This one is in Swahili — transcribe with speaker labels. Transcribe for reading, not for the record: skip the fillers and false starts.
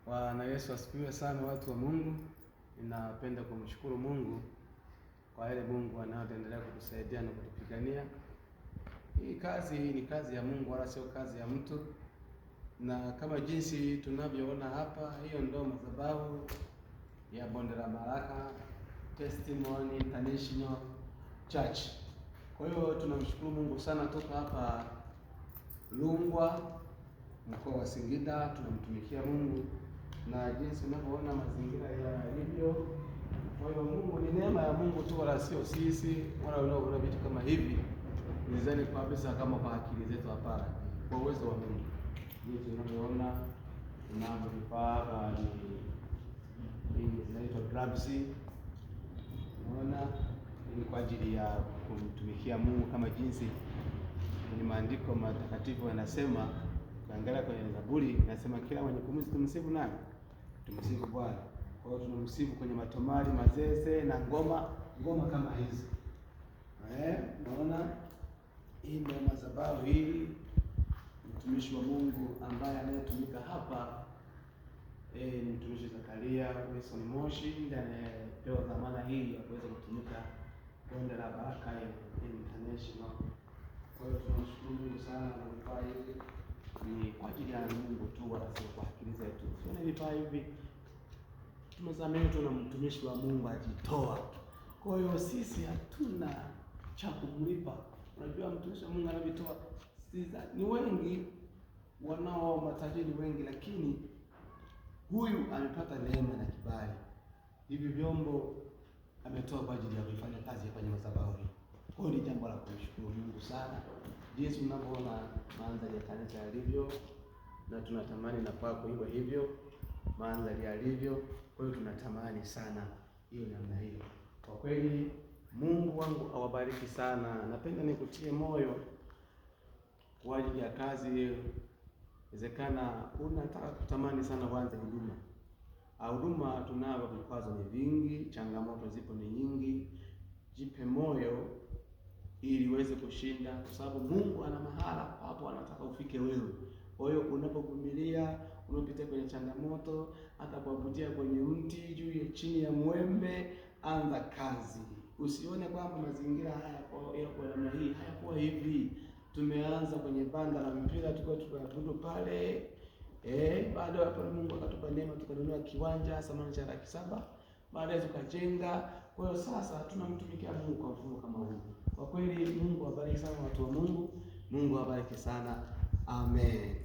Speaker 1: Bwana Yesu asifiwe sana, watu wa Mungu. Ninapenda kumshukuru Mungu kwa yale Mungu anayoendelea kutusaidia na kutupigania. Hii kazi ni kazi ya Mungu wala sio kazi ya mtu, na kama jinsi tunavyoona hapa, hiyo ndio madhabahu ya Bonde la Baraka Testimony International Church. Kwa hiyo tunamshukuru Mungu sana toka hapa Rungwa, mkoa wa Singida, tunamtumikia Mungu na jinsi unavyoona mazingira yalivyo. Kwa hiyo Mungu ni neema ya Mungu tu, wala sio sisi wala unaona vitu kama hivi nizani kabisa kama kwa akili zetu, hapana, kwa uwezo wa Mungu. Jinsi unavyoona kuna vifaa ni zinaitwa gloves, unaona ni kwa ajili ya kumtumikia Mungu kama jinsi kwenye maandiko matakatifu yanasema. Kaangalia kwenye Zaburi inasema kila mwenye pumzi tumsifu nani? Tumsifu Bwana. Kwa hiyo tunamsifu kwenye matomali, mazeze na ngoma kama hizi. Unaona hii ndio madhabahu hii, mtumishi wa Mungu ambaye anayetumika hapa ni mtumishi Zakaria Wilson Moshi, ndiye anayepewa dhamana hii ya kuweza kutumika Bonde la Baraka International. Kwa hiyo tunamshukuru Mungu sana kwa vifaa hivi, ni kwa ajili ya Mungu tu wala sio kwa akili zetu. Tuone vifaa hivi tumezamini, tuna mtumishi wa Mungu ajitoa. Kwa hiyo sisi hatuna cha kumlipa. Unajua mtumishi wa Mungu anavitoa, ni wengi wanao matajiri wengi, lakini huyu amepata neema na kibali. Hivi vyombo ametoa kwa ajili ya kufanya kazi kwenye madhabahu hii. Kwa hiyo ni jambo la kumshukuru Mungu sana, jinsi unavyoona mandhari ya kanisa yalivyo, na tunatamani na kwako iwe hivyo mandhari yalivyo. Kwa hiyo tunatamani sana hiyo namna hiyo. Kwa kweli Mungu wangu awabariki sana. Napenda nikutie moyo kwa ajili ya kazi hiyo. Inawezekana unataka kutamani sana kuanza huduma. Huduma tunao, vikwazo ni vingi, changamoto zipo ni nyingi. Jipe moyo ili uweze kushinda, kwa sababu Mungu ana mahala hapo anataka ufike wewe. Kwa hiyo unapovumilia, unapita kwenye changamoto, hata kuabudia kwenye mti juu ya chini ya mwembe, anza kazi. Usione kwamba mazingira haya kwa namna hii hayakuwa hivi. Tumeanza kwenye banda la mpira, tukaabudu pale. Baada hapo Mungu akatupa neema, tukanunua kiwanja thamani cha Laki 7. Baadaye tukajenga. Kwa hiyo sasa tunamtumikia Mungu kwa mfumo kama huu. Kwa kweli Mungu awabariki sana watu wa Mungu. Mungu awabariki sana. Amen.